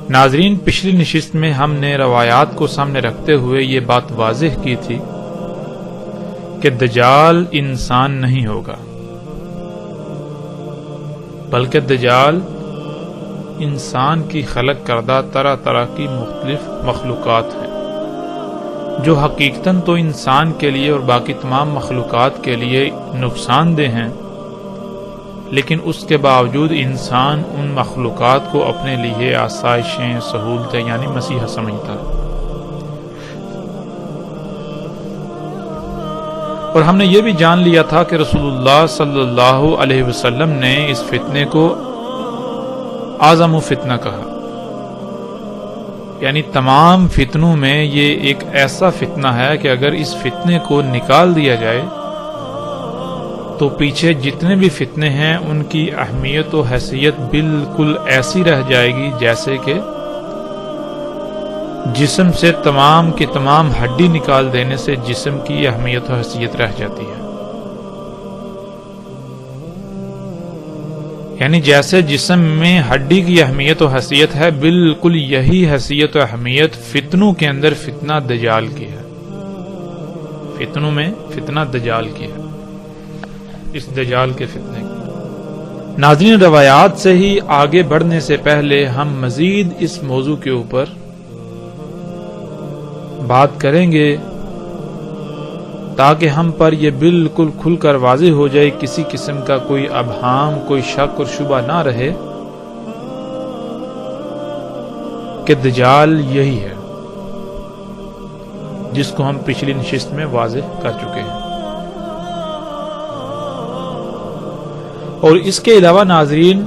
ناظرین، پچھلی نشست میں ہم نے روایات کو سامنے رکھتے ہوئے یہ بات واضح کی تھی کہ دجال انسان نہیں ہوگا، بلکہ دجال انسان کی خلق کردہ طرح طرح کی مختلف مخلوقات ہیں جو حقیقتاً تو انسان کے لیے اور باقی تمام مخلوقات کے لیے نقصان دہ ہیں، لیکن اس کے باوجود انسان ان مخلوقات کو اپنے لیے آسائشیں، سہولتیں یعنی مسیحا سمجھتا ہے۔ اور ہم نے یہ بھی جان لیا تھا کہ رسول اللہ صلی اللہ علیہ وسلم نے اس فتنے کو اعظم فتنہ کہا، یعنی تمام فتنوں میں یہ ایک ایسا فتنہ ہے کہ اگر اس فتنے کو نکال دیا جائے تو پیچھے جتنے بھی فتنے ہیں ان کی اہمیت و حیثیت بالکل ایسی رہ جائے گی جیسے کہ جسم سے تمام کی تمام ہڈی نکال دینے سے جسم کی اہمیت و حیثیت رہ جاتی ہے۔ یعنی جیسے جسم میں ہڈی کی اہمیت و حیثیت ہے، بالکل یہی حیثیت و اہمیت فتنوں کے اندر فتنہ دجال کی ہے۔ فتنوں میں فتنہ دجال کی ہے، اس دجال کے فتنے کی۔ ناظرین، روایات سے ہی آگے بڑھنے سے پہلے ہم مزید اس موضوع کے اوپر بات کریں گے تاکہ ہم پر یہ بالکل کھل کر واضح ہو جائے، کسی قسم کا کوئی ابہام، کوئی شک اور شبہ نہ رہے کہ دجال یہی ہے جس کو ہم پچھلی نشست میں واضح کر چکے ہیں۔ اور اس کے علاوہ ناظرین،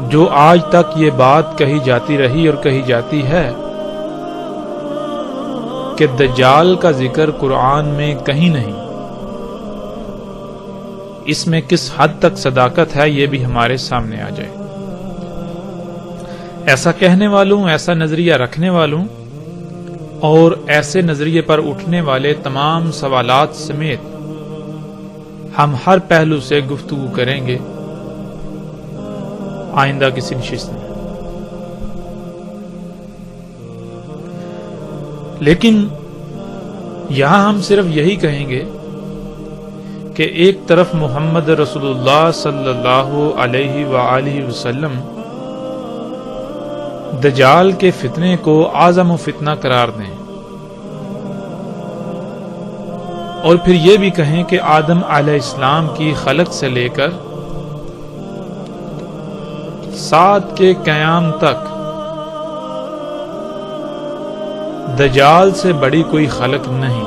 جو آج تک یہ بات کہی جاتی رہی اور کہی جاتی ہے کہ دجال کا ذکر قرآن میں کہیں نہیں، اس میں کس حد تک صداقت ہے یہ بھی ہمارے سامنے آ جائے۔ ایسا کہنے والوں، ایسا نظریہ رکھنے والوں اور ایسے نظریے پر اٹھنے والے تمام سوالات سمیت ہم ہر پہلو سے گفتگو کریں گے آئندہ کسی نشست میں۔ لیکن یہاں ہم صرف یہی کہیں گے کہ ایک طرف محمد رسول اللہ صلی اللہ علیہ وآلہ وسلم دجال کے فتنے کو اعظم فتنہ قرار دیں، اور پھر یہ بھی کہیں کہ آدم علیہ السلام کی خلق سے لے کر سات کے قیام تک دجال سے بڑی کوئی خلق نہیں۔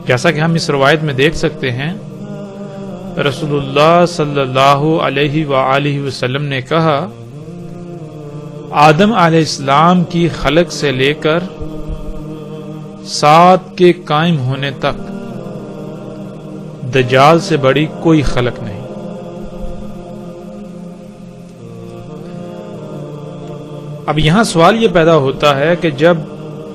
جیسا کہ ہم اس روایت میں دیکھ سکتے ہیں، رسول اللہ صلی اللہ علیہ وآلہ وسلم نے کہا، آدم علیہ السلام کی خلق سے لے کر سات کے قائم ہونے تک دجال سے بڑی کوئی خلق نہیں۔ اب یہاں سوال یہ پیدا ہوتا ہے کہ جب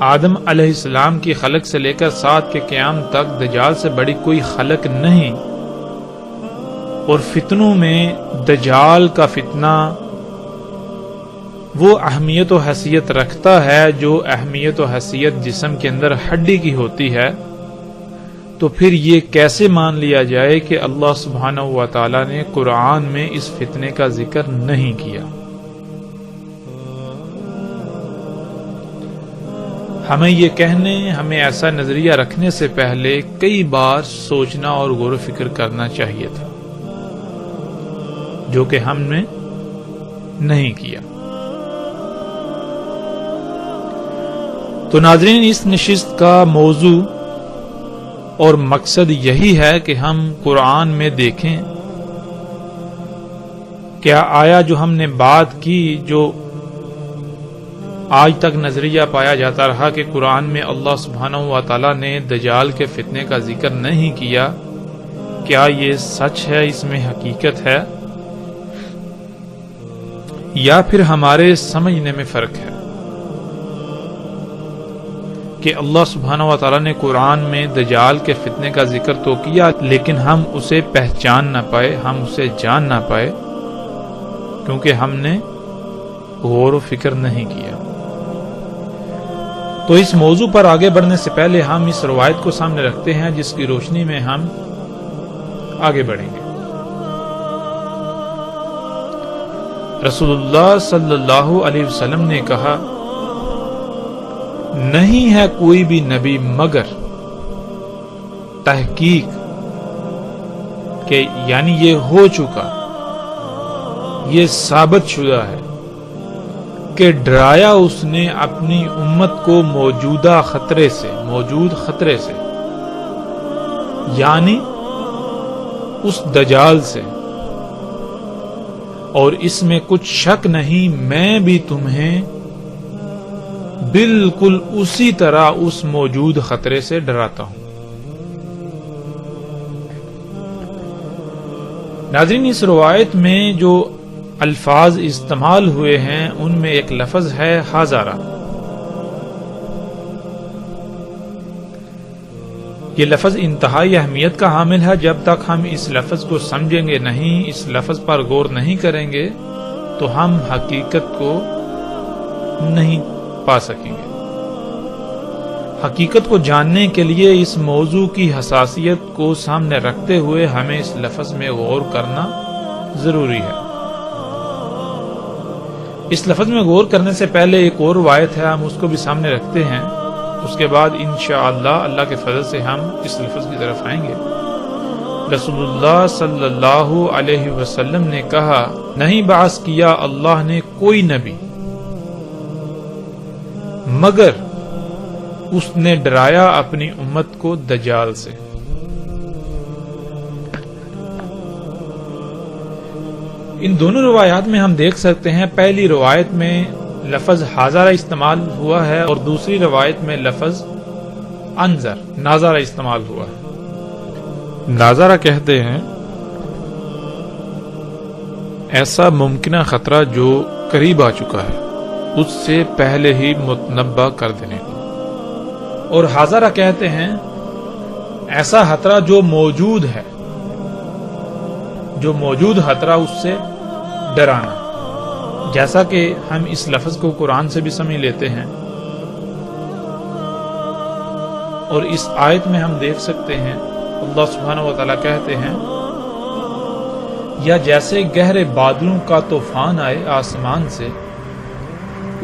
آدم علیہ السلام کی خلق سے لے کر سات کے قیام تک دجال سے بڑی کوئی خلق نہیں، اور فتنوں میں دجال کا فتنہ وہ اہمیت و حیثیت رکھتا ہے جو اہمیت و حیثیت جسم کے اندر ہڈی کی ہوتی ہے، تو پھر یہ کیسے مان لیا جائے کہ اللہ سبحانہ و تعالی نے قرآن میں اس فتنے کا ذکر نہیں کیا؟ ہمیں یہ کہنے، ہمیں ایسا نظریہ رکھنے سے پہلے کئی بار سوچنا اور غور و فکر کرنا چاہیے تھا، جو کہ ہم نے نہیں کیا۔ تو ناظرین، اس نشست کا موضوع اور مقصد یہی ہے کہ ہم قرآن میں دیکھیں کیا آیا جو ہم نے بات کی، جو آج تک نظریہ پایا جاتا رہا کہ قرآن میں اللہ سبحانہ و تعالی نے دجال کے فتنے کا ذکر نہیں کیا، کیا یہ سچ ہے، اس میں حقیقت ہے؟ یا پھر ہمارے سمجھنے میں فرق ہے کہ اللہ سبحانہ و تعالیٰ نے قرآن میں دجال کے فتنے کا ذکر تو کیا، لیکن ہم اسے پہچان نہ پائے، ہم اسے جان نہ پائے، کیونکہ ہم نے غور و فکر نہیں کیا۔ تو اس موضوع پر آگے بڑھنے سے پہلے ہم اس روایت کو سامنے رکھتے ہیں جس کی روشنی میں ہم آگے بڑھیں گے۔ رسول اللہ صلی اللہ علیہ وسلم نے کہا، نہیں ہے کوئی بھی نبی مگر تحقیق کہ یعنی یہ ہو چکا، یہ ثابت شدہ ہے کہ ڈرایا اس نے اپنی امت کو موجود خطرے سے یعنی اس دجال سے، اور اس میں کچھ شک نہیں میں بھی تمہیں بالکل اسی طرح اس موجود خطرے سے ڈراتا ہوں۔ ناظرین، اس روایت میں جو الفاظ استعمال ہوئے ہیں ان میں ایک لفظ ہے حاضرہ۔ یہ لفظ انتہائی اہمیت کا حامل ہے۔ جب تک ہم اس لفظ کو سمجھیں گے نہیں، اس لفظ پر غور نہیں کریں گے تو ہم حقیقت کو نہیں پا سکیں گے۔ حقیقت کو جاننے کے لیے اس موضوع کی حساسیت کو سامنے رکھتے ہوئے ہمیں اس لفظ میں غور کرنا ضروری ہے۔ اس لفظ میں غور کرنے سے پہلے ایک اور روایت ہے، ہم اس کو بھی سامنے رکھتے ہیں، اس کے بعد انشاءاللہ اللہ کے فضل سے ہم اس لفظ کی طرف آئیں گے۔ رسول اللہ صلی اللہ علیہ وسلم نے کہا، نہیں بعث کیا اللہ نے کوئی نبی مگر اس نے ڈرایا اپنی امت کو دجال سے۔ ان دونوں روایات میں ہم دیکھ سکتے ہیں، پہلی روایت میں لفظ حاضرہ استعمال ہوا ہے اور دوسری روایت میں لفظ انذر ناظرہ استعمال ہوا ہے۔ ناظرہ کہتے ہیں ایسا ممکنہ خطرہ جو قریب آ چکا ہے، اس سے پہلے ہی متنبہ کر دینے کو، اور حاضرہ کہتے ہیں ایسا خطرہ جو موجود ہے، جو موجود خطرہ اس سے ڈرانا، جیسا کہ ہم اس لفظ کو قرآن سے بھی سمجھ لیتے ہیں، اور اس آیت میں ہم دیکھ سکتے ہیں اللہ سبحانہ و تعالیٰ کہتے ہیں، یا جیسے گہرے بادلوں کا طوفان آئے آسمان سے،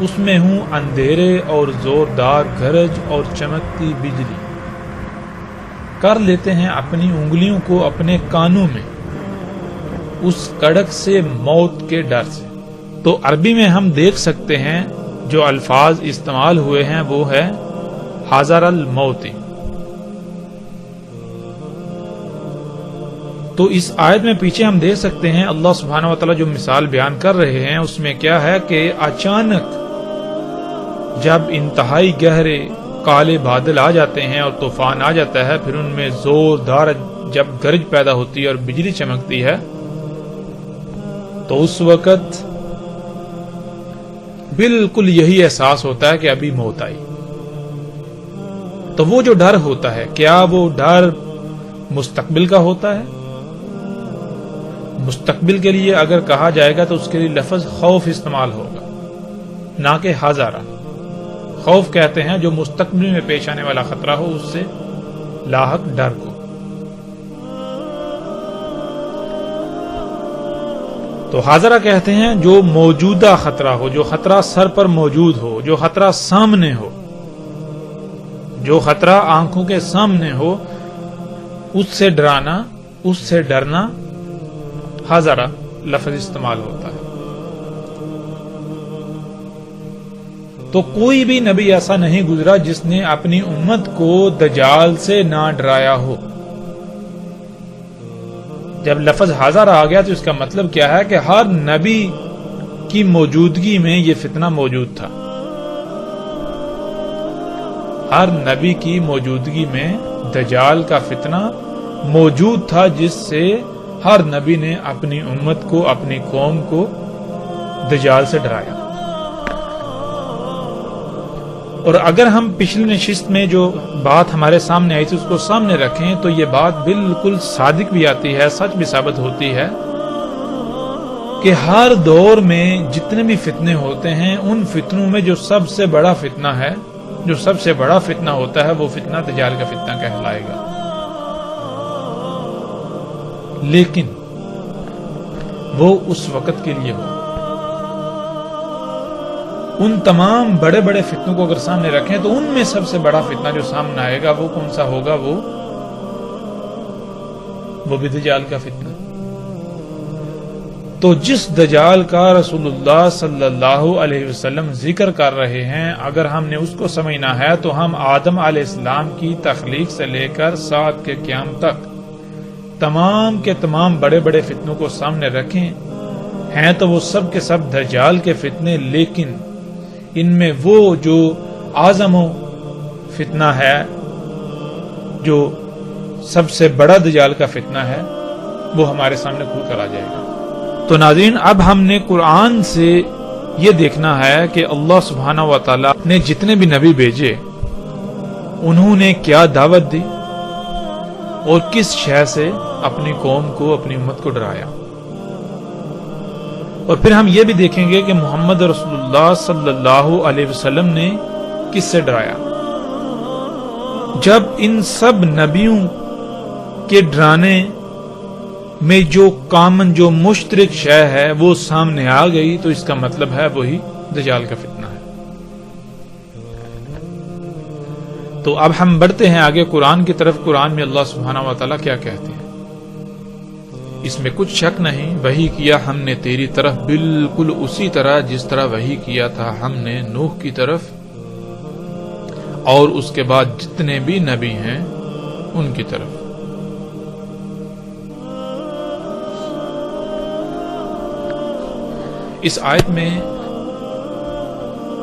اس میں ہوں اندھیرے اور زوردار گرج اور چمکتی بجلی، کر لیتے ہیں اپنی انگلیوں کو اپنے کانوں میں اس کڑک سے موت کے ڈر سے۔ تو عربی میں ہم دیکھ سکتے ہیں جو الفاظ استعمال ہوئے ہیں وہ ہے حاضر الموت۔ تو اس آیت میں پیچھے ہم دیکھ سکتے ہیں اللہ سبحانہ و تعالیٰ جو مثال بیان کر رہے ہیں اس میں کیا ہے کہ اچانک جب انتہائی گہرے کالے بادل آ جاتے ہیں اور طوفان آ جاتا ہے، پھر ان میں زوردار جب گرج پیدا ہوتی ہے اور بجلی چمکتی ہے، تو اس وقت بالکل یہی احساس ہوتا ہے کہ ابھی موت آئی۔ تو وہ جو ڈر ہوتا ہے، کیا وہ ڈر مستقبل کا ہوتا ہے؟ مستقبل کے لیے اگر کہا جائے گا تو اس کے لیے لفظ خوف استعمال ہوگا، نہ کہ حاضرہ۔ خوف کہتے ہیں جو مستقبل میں پیش آنے والا خطرہ ہو، اس سے لاحق ڈر کو۔ تو حاضرہ کہتے ہیں جو موجودہ خطرہ ہو، جو خطرہ سر پر موجود ہو، جو خطرہ سامنے ہو، جو خطرہ آنکھوں کے سامنے ہو، اس سے ڈرانا، اس سے ڈرنا حاضرہ لفظ استعمال ہوتا ہے۔ تو کوئی بھی نبی ایسا نہیں گزرا جس نے اپنی امت کو دجال سے نہ ڈرایا ہو۔ جب لفظ حاضر آ گیا تو اس کا مطلب کیا ہے کہ ہر نبی کی موجودگی میں یہ فتنہ موجود تھا، ہر نبی کی موجودگی میں دجال کا فتنہ موجود تھا، جس سے ہر نبی نے اپنی امت کو، اپنی قوم کو دجال سے ڈرایا۔ اور اگر ہم پچھلی نشست میں جو بات ہمارے سامنے آئی تھی اس کو سامنے رکھیں تو یہ بات بالکل صادق بھی آتی ہے، سچ بھی ثابت ہوتی ہے کہ ہر دور میں جتنے بھی فتنے ہوتے ہیں ان فتنوں میں جو سب سے بڑا فتنہ ہے، جو سب سے بڑا فتنہ ہوتا ہے وہ فتنہ دجال کا فتنہ کہلائے گا۔ لیکن وہ اس وقت کے لیے ہو۔ ان تمام بڑے بڑے فتنوں کو اگر سامنے رکھیں تو ان میں سب سے بڑا فتنہ جو سامنے آئے گا وہ کون سا ہوگا؟ وہ بھی دجال کا فتنہ۔ تو جس دجال کا رسول اللہ صلی اللہ علیہ وسلم ذکر کر رہے ہیں، اگر ہم نے اس کو سمجھنا ہے تو ہم آدم علیہ السلام کی تخلیق سے لے کر ساعت کے قیام تک تمام کے تمام بڑے بڑے فتنوں کو سامنے رکھیں، ہیں تو وہ سب کے سب دجال کے فتنے، لیکن ان میں وہ جو اعظم فتنہ ہے، جو سب سے بڑا دجال کا فتنہ ہے، وہ ہمارے سامنے کھل کر آ جائے گا۔ تو ناظرین، اب ہم نے قرآن سے یہ دیکھنا ہے کہ اللہ سبحانہ و تعالی نے جتنے بھی نبی بھیجے انہوں نے کیا دعوت دی اور کس شے سے اپنی قوم کو، اپنی امت کو ڈرایا۔ اور پھر ہم یہ بھی دیکھیں گے کہ محمد رسول اللہ صلی اللہ علیہ وسلم نے کس سے ڈرایا۔ جب ان سب نبیوں کے ڈرانے میں جو کامن، جو مشترک شے ہے وہ سامنے آ گئی تو اس کا مطلب ہے وہی دجال کا فتنہ ہے۔ تو اب ہم بڑھتے ہیں آگے قرآن کی طرف۔ قرآن میں اللہ سبحانہ و تعالیٰ کیا کہتے ہیں؟ اس میں کچھ شک نہیں، وحی کیا ہم نے تیری طرف بالکل اسی طرح جس طرح وحی کیا تھا ہم نے نوح کی طرف اور اس کے بعد جتنے بھی نبی ہیں ان کی طرف۔ اس آیت میں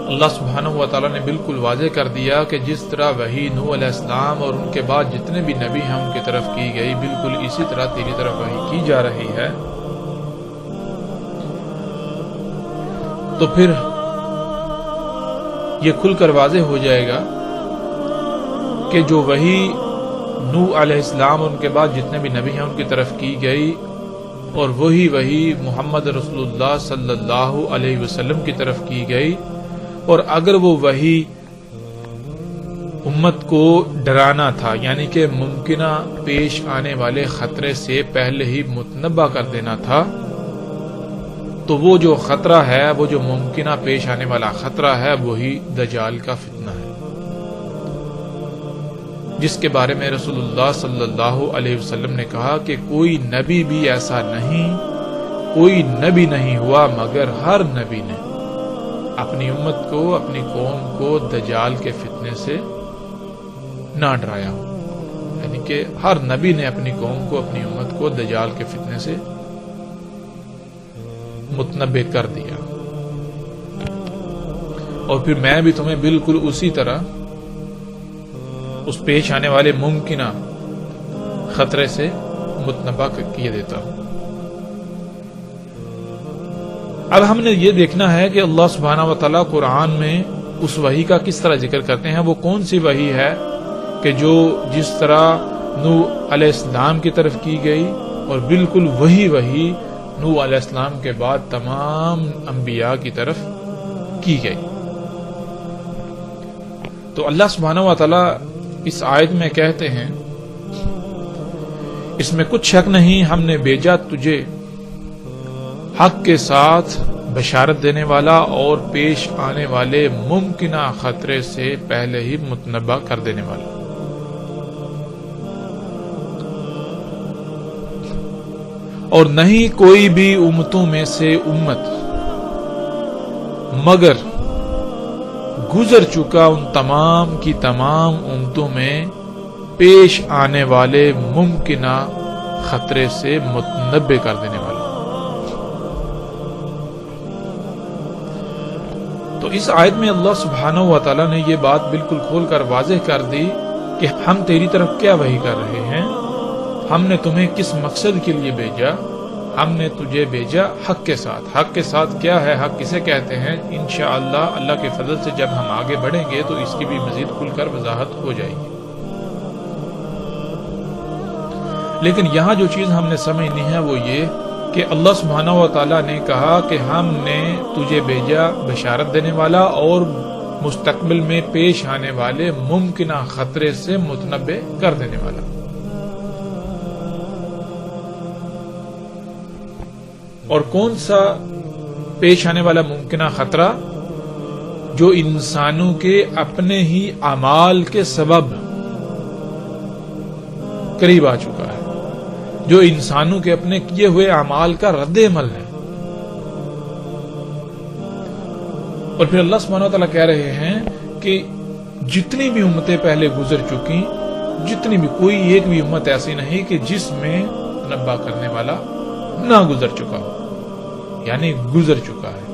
اللہ سبحانہ و تعالیٰ نے بالکل واضح کر دیا کہ جس طرح وحی نوح علیہ السلام اور ان کے بعد جتنے بھی نبی ہیں ان کی طرف کی گئی، بالکل اسی طرح تیری طرف وحی کی جا رہی ہے۔ تو پھر یہ کھل کر واضح ہو جائے گا کہ جو وحی نوح علیہ السلام اور ان کے بعد جتنے بھی نبی ہیں ان کی طرف کی گئی اور وہی محمد رسول اللہ صلی اللہ علیہ وسلم کی طرف کی گئی، اور اگر وہ وحی امت کو ڈرانا تھا، یعنی کہ ممکنہ پیش آنے والے خطرے سے پہلے ہی متنبع کر دینا تھا، تو وہ جو خطرہ ہے، وہ جو ممکنہ پیش آنے والا خطرہ ہے، وہی دجال کا فتنہ ہے، جس کے بارے میں رسول اللہ صلی اللہ علیہ وسلم نے کہا کہ کوئی نبی بھی ایسا نہیں، کوئی نبی نہیں ہوا مگر ہر نبی نے اپنی امت کو، اپنی قوم کو دجال کے فتنے سے نہ ڈرایا ہو، یعنی کہ ہر نبی نے اپنی قوم کو، اپنی امت کو دجال کے فتنے سے متنبع کر دیا۔ اور پھر میں بھی تمہیں بالکل اسی طرح اس پیش آنے والے ممکنہ خطرے سے متنبع کیے دیتا ہوں۔ اب ہم نے یہ دیکھنا ہے کہ اللہ سبحانہ و تعالیٰ قرآن میں اس وحی کا کس طرح ذکر کرتے ہیں، وہ کون سی وحی ہے کہ جو جس طرح نوح علیہ السلام کی طرف کی گئی اور بالکل وہی وحی نوح علیہ السلام کے بعد تمام انبیاء کی طرف کی گئی۔ تو اللہ سبحانہ و تعالیٰ اس آیت میں کہتے ہیں، اس میں کچھ شک نہیں ہم نے بھیجا تجھے حق کے ساتھ بشارت دینے والا اور پیش آنے والے ممکنہ خطرے سے پہلے ہی متنبع کر دینے والا۔ اور نہیں کوئی بھی امتوں میں سے امت مگر گزر چکا ان تمام کی تمام امتوں میں پیش آنے والے ممکنہ خطرے سے متنبع کر دینے والا۔ تو اس آیت میں اللہ سبحانہ و تعالیٰ نے یہ بات بالکل کھول کر واضح کر دی کہ ہم تیری طرف کیا وحی کر رہے ہیں، ہم نے تمہیں کس مقصد کے لیے بھیجا، ہم نے تجھے بھیجا حق کے ساتھ. حق کے ساتھ کیا ہے؟ حق کسے کہتے ہیں؟ انشاءاللہ اللہ کے فضل سے جب ہم آگے بڑھیں گے تو اس کی بھی مزید کھل کر وضاحت ہو جائے گی. لیکن یہاں جو چیز ہم نے سمجھنی ہے وہ یہ کہ اللہ سبحانہ و تعالیٰ نے کہا کہ ہم نے تجھے بھیجا بشارت دینے والا اور مستقبل میں پیش آنے والے ممکنہ خطرے سے متنبع کر دینے والا. اور کون سا پیش آنے والا ممکنہ خطرہ؟ جو انسانوں کے اپنے ہی اعمال کے سبب قریب آ چکا ہے، جو انسانوں کے اپنے کیے ہوئے اعمال کا رد عمل ہے. اور پھر اللہ سبحانہ وتعالیٰ کہہ رہے ہیں کہ جتنی بھی امتیں پہلے گزر چکی، جتنی بھی، کوئی ایک بھی امت ایسی نہیں کہ جس میں تنبہ کرنے والا نہ گزر چکا ہو، یعنی گزر چکا ہے.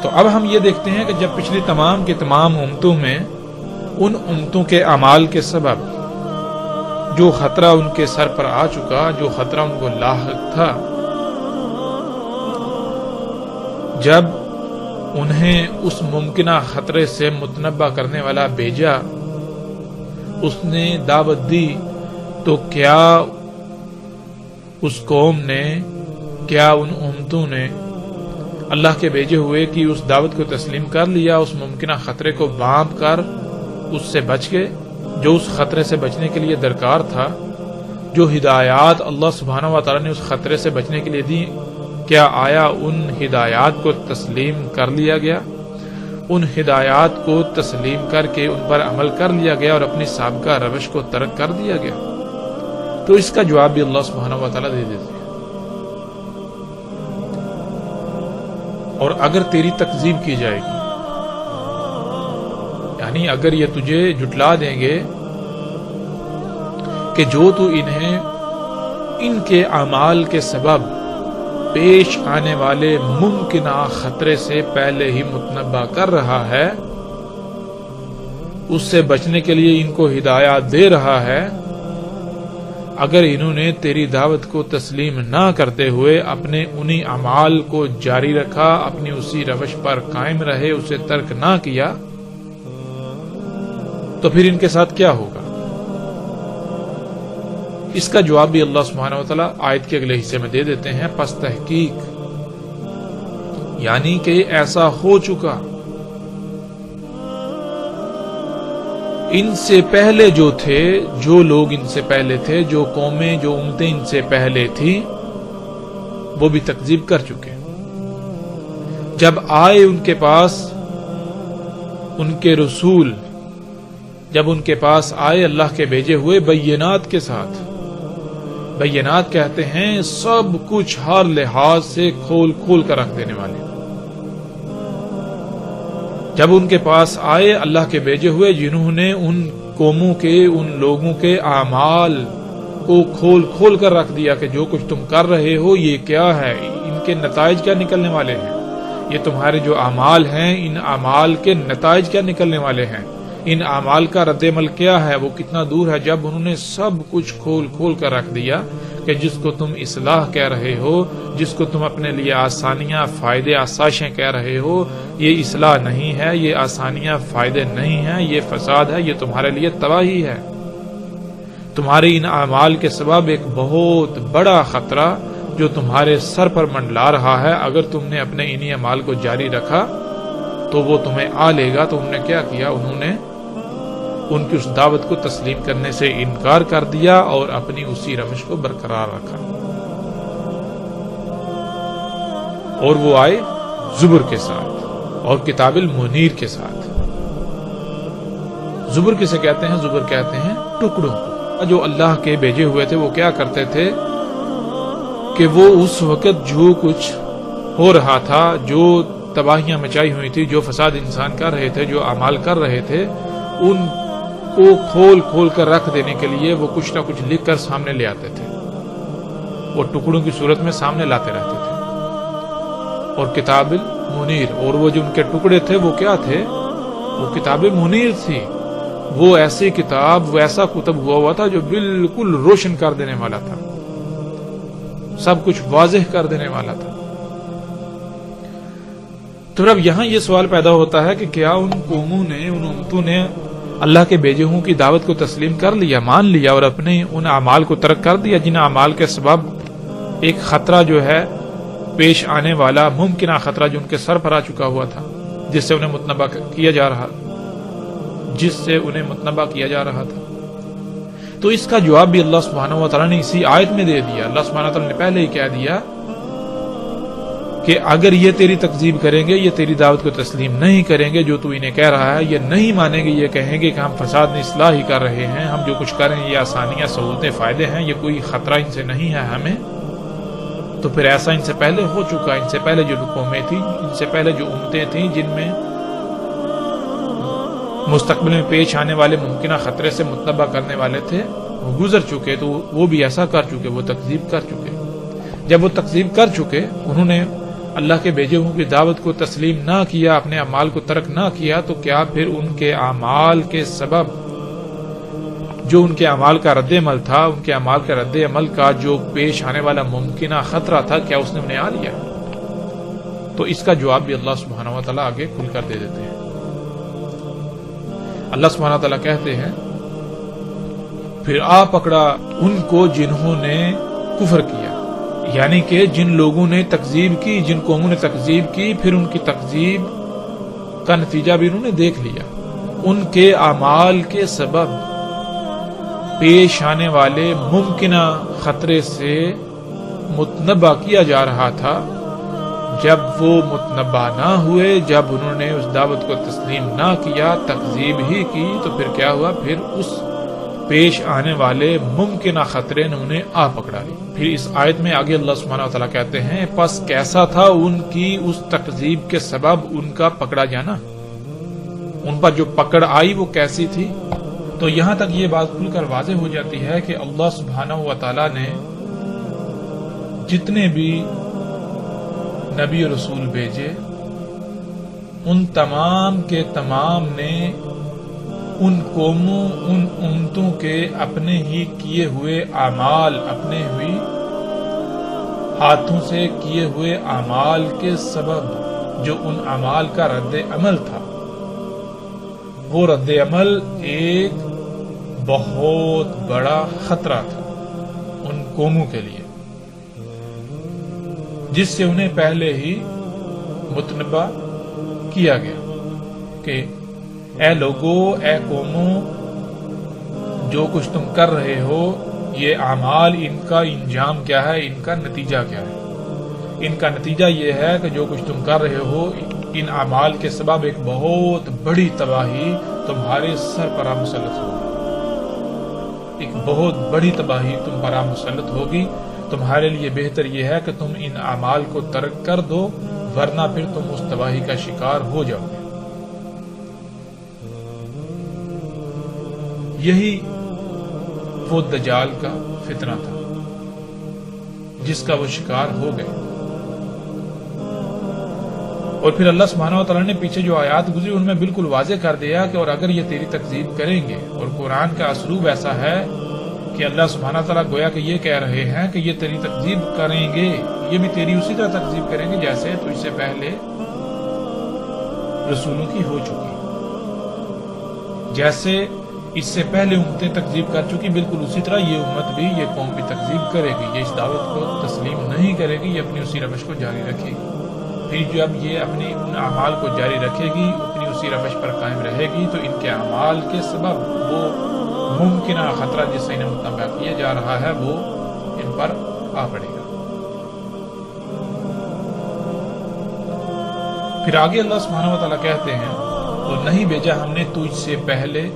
تو اب ہم یہ دیکھتے ہیں کہ جب پچھلی تمام کی تمام امتوں میں ان امتوں کے اعمال کے سبب جو خطرہ ان کے سر پر آ چکا، جو خطرہ ان کو لاحق تھا، جب انہیں اس ممکنہ خطرے سے متنبع کرنے والا بھیجا، اس نے دعوت دی، تو کیا اس قوم نے، کیا ان امتوں نے اللہ کے بھیجے ہوئے کی اس دعوت کو تسلیم کر لیا؟ اس ممکنہ خطرے کو بانپ کر اس سے بچ گئے جو اس خطرے سے بچنے کے لیے درکار تھا؟ جو ہدایات اللہ سبحانہ و تعالیٰ نے اس خطرے سے بچنے کے لیے دی، کیا آیا ان ہدایات کو تسلیم کر لیا گیا؟ ان ہدایات کو تسلیم کر کے ان پر عمل کر لیا گیا اور اپنی سابقہ روش کو ترک کر دیا گیا؟ تو اس کا جواب بھی اللہ سبحانہ و تعالیٰ دے دیتے ہیں. اور اگر تیری تکذیب کی جائے گی، یعنی اگر یہ تجھے جھٹلا دیں گے کہ جو تو انہیں ان کے اعمال کے سبب پیش آنے والے ممکنہ خطرے سے پہلے ہی متنبع کر رہا ہے، اس سے بچنے کے لیے ان کو ہدایات دے رہا ہے، اگر انہوں نے تیری دعوت کو تسلیم نہ کرتے ہوئے اپنے انہی اعمال کو جاری رکھا، اپنی اسی روش پر قائم رہے، اسے ترک نہ کیا، تو پھر ان کے ساتھ کیا ہوگا؟ اس کا جواب بھی اللہ سبحانہ و تعالیٰ آیت کے اگلے حصے میں دے دیتے ہیں. پس تحقیق، یعنی کہ ایسا ہو چکا، ان سے پہلے جو تھے، جو لوگ ان سے پہلے تھے، جو قومیں، جو امتیں ان سے پہلے تھیں، وہ بھی تکذیب کر چکے. جب آئے ان کے پاس ان کے رسول، جب ان کے پاس آئے اللہ کے بھیجے ہوئے بینات کے ساتھ، بینات کہتے ہیں سب کچھ ہر لحاظ سے کھول کھول کر رکھ دینے والے، جب ان کے پاس آئے اللہ کے بھیجے ہوئے جنہوں نے ان قوموں کے، ان لوگوں کے اعمال کو کھول کھول کر رکھ دیا کہ جو کچھ تم کر رہے ہو یہ کیا ہے، ان کے نتائج کیا نکلنے والے ہیں، یہ تمہارے جو اعمال ہیں ان اعمال کے نتائج کیا نکلنے والے ہیں، ان اعمال کا رد عمل کیا ہے، وہ کتنا دور ہے. جب انہوں نے سب کچھ کھول کھول کر رکھ دیا کہ جس کو تم اصلاح کہہ رہے ہو، جس کو تم اپنے لیے آسانیاں، فائدے، آسائشیں کہہ رہے ہو، یہ اصلاح نہیں ہے، یہ آسانیاں، فائدے نہیں ہیں، یہ فساد ہے، یہ تمہارے لیے تباہی ہے. تمہارے ان اعمال کے سبب ایک بہت بڑا خطرہ جو تمہارے سر پر منڈلا رہا ہے، اگر تم نے اپنے انہی اعمال کو جاری رکھا تو وہ تمہیں آ لے گا. تو انہوں نے کیا کیا؟ انہوں نے ان کی اس دعوت کو تسلیم کرنے سے انکار کر دیا اور اپنی اسی روش کو برقرار رکھا. اور وہ آئے زبر کے ساتھ اور کتاب المنیر کے ساتھ. زبر کسے کہتے ہیں؟ زبر کہتے ہیں ٹکڑوں کو. جو اللہ کے بھیجے ہوئے تھے وہ کیا کرتے تھے کہ وہ اس وقت جو کچھ ہو رہا تھا، جو تباہیاں مچائی ہوئی تھی، جو فساد انسان کر رہے تھے، جو اعمال کر رہے تھے، ان کو کھول کھول کر رکھ دینے کے لیے وہ کچھ نہ کچھ لکھ کر سامنے لے آتے تھے، وہ ٹکڑوں کی صورت میں سامنے لاتے رہتے تھے. اور کتاب المنیر، اور وہ جو ان کے ٹکڑے تھے وہ کیا تھے؟ وہ کتاب منیر تھی. وہ ایسی کتاب، وہ ایسا کتب ہوا تھا جو بالکل روشن کر دینے والا تھا، سب کچھ واضح کر دینے والا تھا۔ تو اب یہاں یہ سوال پیدا ہوتا ہے کہ کیا ان قوموں نے، ان امتوں نے اللہ کے بھیجے ہوں کی دعوت کو تسلیم کر لیا، مان لیا، اور اپنے ان اعمال کو ترک کر دیا جن اعمال کے سبب ایک خطرہ جو ہے پیش آنے والا، ممکنہ خطرہ جو ان کے سر پر آ چکا ہوا تھا، جس سے انہیں متنبہ کیا جا رہا تھا۔ تو اس کا جواب بھی اللہ سبحانہ و تعالیٰ نے اسی آیت میں دے دیا۔ اللہ سبحانہ و تعالیٰ نے پہلے ہی کہہ دیا کہ اگر یہ تیری تکذیب کریں گے، یہ تیری دعوت کو تسلیم نہیں کریں گے، جو تو انہیں کہہ رہا ہے یہ نہیں مانیں گے، یہ کہیں گے کہ ہم فساد میں اصلاح ہی کر رہے ہیں، ہم جو کچھ کریں یہ آسانیاں، سہولتیں، فائدے ہیں، یہ کوئی خطرہ ان سے نہیں ہے ہمیں، تو پھر ایسا ان سے پہلے ہو چکا، ان سے پہلے جو قومیں تھیں، ان سے پہلے جو امتیں تھیں جن میں مستقبل میں پیش آنے والے ممکنہ خطرے سے متنبہ کرنے والے تھے، وہ گزر چکے، تو وہ بھی ایسا کر چکے، وہ تکذیب کر چکے۔ جب وہ تکذیب کر چکے، انہوں نے اللہ کے بھیجے ہوں کی دعوت کو تسلیم نہ کیا، اپنے اعمال کو ترک نہ کیا، تو کیا پھر ان کے اعمال کے سبب جو ان کے اعمال کا رد عمل تھا، ان کے اعمال کا رد عمل کا جو پیش آنے والا ممکنہ خطرہ تھا، کیا اس نے انہیں آ لیا؟ تو اس کا جواب بھی اللہ سبحانہ و تعالیٰ آگے کھل کر دے دیتے ہیں۔ اللہ سبحانہ و تعالیٰ کہتے ہیں پھر آ پکڑا ان کو جنہوں نے کفر کیا، یعنی کہ جن لوگوں نے تکذیب کی، جن قوموں نے تکذیب کی، پھر ان کی تکذیب کا نتیجہ بھی انہوں نے دیکھ لیا، ان کے اعمال کے سبب پیش آنے والے ممکنہ خطرے سے متنبہ کیا جا رہا تھا، جب وہ متنبہ نہ ہوئے، جب انہوں نے اس دعوت کو تسلیم نہ کیا، تکذیب ہی کی، تو پھر کیا ہوا؟ پھر اس پیش آنے والے ممکنہ خطرے نے انہیں آ پکڑا لی۔ پھر اس آیت میں آگے اللہ سبحانہ وتعالیٰ کہتے ہیں پس کیسا تھا ان کی اس تکذیب کے سبب ان کا پکڑا جانا، ان پر جو پکڑ آئی وہ کیسی تھی؟ تو یہاں تک یہ بات کھل کر واضح ہو جاتی ہے کہ اللہ سبحانہ وتعالیٰ نے جتنے بھی نبی رسول بھیجے، ان تمام کے تمام نے ان قوموں، ان امتوں کے اپنے ہی کیے ہوئے اعمال، اپنے ہی ہاتھوں سے کیے ہوئے اعمال کے سبب جو ان اعمال کا رد عمل تھا، وہ رد عمل ایک بہت بڑا خطرہ تھا ان قوموں کے لیے، جس سے انہیں پہلے ہی متنبہ کیا گیا کہ اے لوگو، اے قوموں، جو کچھ تم کر رہے ہو، یہ اعمال، ان کا انجام کیا ہے، ان کا نتیجہ کیا ہے؟ ان کا نتیجہ یہ ہے کہ جو کچھ تم کر رہے ہو، ان اعمال کے سبب ایک بہت بڑی تباہی تمہارے سر پر مسلط ہوگی، ایک بہت بڑی تباہی تم پر مسلط ہوگی۔ تمہارے لیے بہتر یہ ہے کہ تم ان اعمال کو ترک کر دو، ورنہ پھر تم اس تباہی کا شکار ہو جاؤ گے۔ یہی وہ دجال کا فتنہ تھا جس کا وہ شکار ہو گئے۔ اور پھر اللہ سبحانہ و تعالیٰ نے پیچھے جو آیات گزری ان میں بالکل واضح کر دیا کہ اور اگر یہ تیری تکذیب کریں گے، اور قرآن کا اسلوب ایسا ہے کہ اللہ سبحانہ و تعالیٰ گویا کہ یہ کہہ رہے ہیں کہ یہ تیری تکذیب کریں گے، یہ بھی تیری اسی طرح تکذیب کریں گے جیسے تو اس سے پہلے رسولوں کی ہو چکی، جیسے اس سے پہلے امتیں تکذیب کر چکی، بالکل اسی طرح یہ امت بھی، یہ قوم بھی تکذیب کرے گی، یہ اس دعوت کو تسلیم نہیں کرے گی، یہ اپنی اسی روش کو جاری رکھے گی۔ پھر جب یہ اپنی ان اعمال کو جاری رکھے گی، اپنی اسی روش پر قائم رہے گی، تو ان کے اعمال کے سبب وہ ممکنہ خطرہ جس سے انہیں متنبہ کیا جا رہا ہے وہ ان پر آ پڑے گا۔ پھر آگے اللہ سبحانہ و تعالیٰ کہتے ہیں اور نہیں بھیجا ہم نے تجھ سے پہلے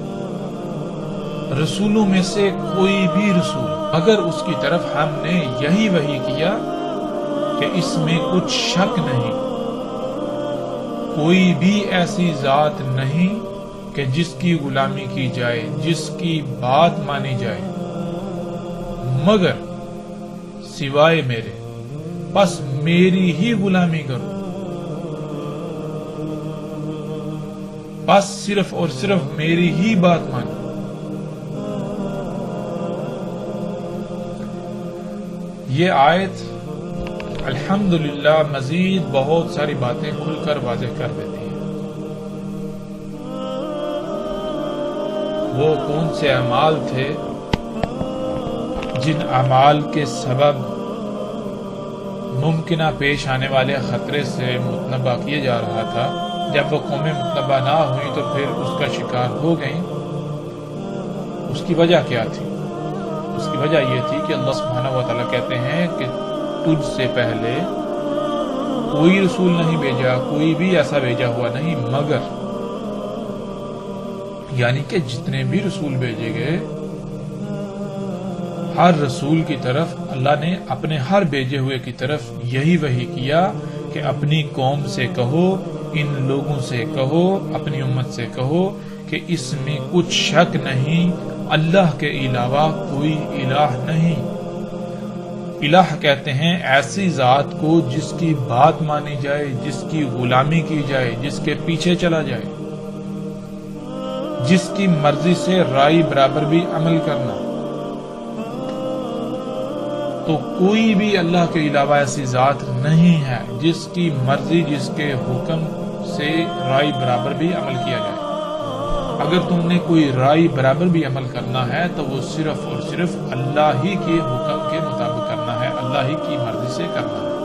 رسولوں میں سے کوئی بھی رسول مگر اس کی طرف ہم نے یہی وحی کیا کہ اس میں کچھ شک نہیں، کوئی بھی ایسی ذات نہیں کہ جس کی غلامی کی جائے، جس کی بات مانی جائے، مگر سوائے میرے، بس میری ہی غلامی کرو۔ بس صرف اور صرف میری ہی بات مانو. یہ آیت الحمدللہ مزید بہت ساری باتیں کھل کر واضح کر دیتی ہے. وہ کون سے اعمال تھے جن اعمال کے سبب ممکنہ پیش آنے والے خطرے سے متنبہ کیا جا رہا تھا. جب وہ قومیں متنبہ نہ ہوئی تو پھر اس کا شکار ہو گئیں. اس کی وجہ کیا تھی؟ اس کی وجہ یہ تھی کہ اللہ سبحانہ و تعالیٰ کہتے ہیں کہ تجھ سے پہلے کوئی رسول نہیں بھیجا، کوئی بھی ایسا بھیجا ہوا نہیں، مگر یعنی کہ جتنے بھی رسول بھیجے گئے ہر رسول کی طرف اللہ نے اپنے ہر بھیجے ہوئے کی طرف یہی وحی کیا کہ اپنی قوم سے کہو، ان لوگوں سے کہو، اپنی امت سے کہو کہ اس میں کچھ شک نہیں، اللہ کے علاوہ کوئی الہ نہیں. الہ کہتے ہیں ایسی ذات کو جس کی بات مانی جائے، جس کی غلامی کی جائے، جس کے پیچھے چلا جائے، جس کی مرضی سے رائے برابر بھی عمل کرنا. تو کوئی بھی اللہ کے علاوہ ایسی ذات نہیں ہے جس کی مرضی، جس کے حکم سے رائے برابر بھی عمل کیا جائے. اگر تم نے کوئی رائے برابر بھی عمل کرنا ہے تو وہ صرف اور صرف اللہ ہی کے حکم کے مطابق کرنا ہے، اللہ ہی کی مرضی سے کرنا ہے.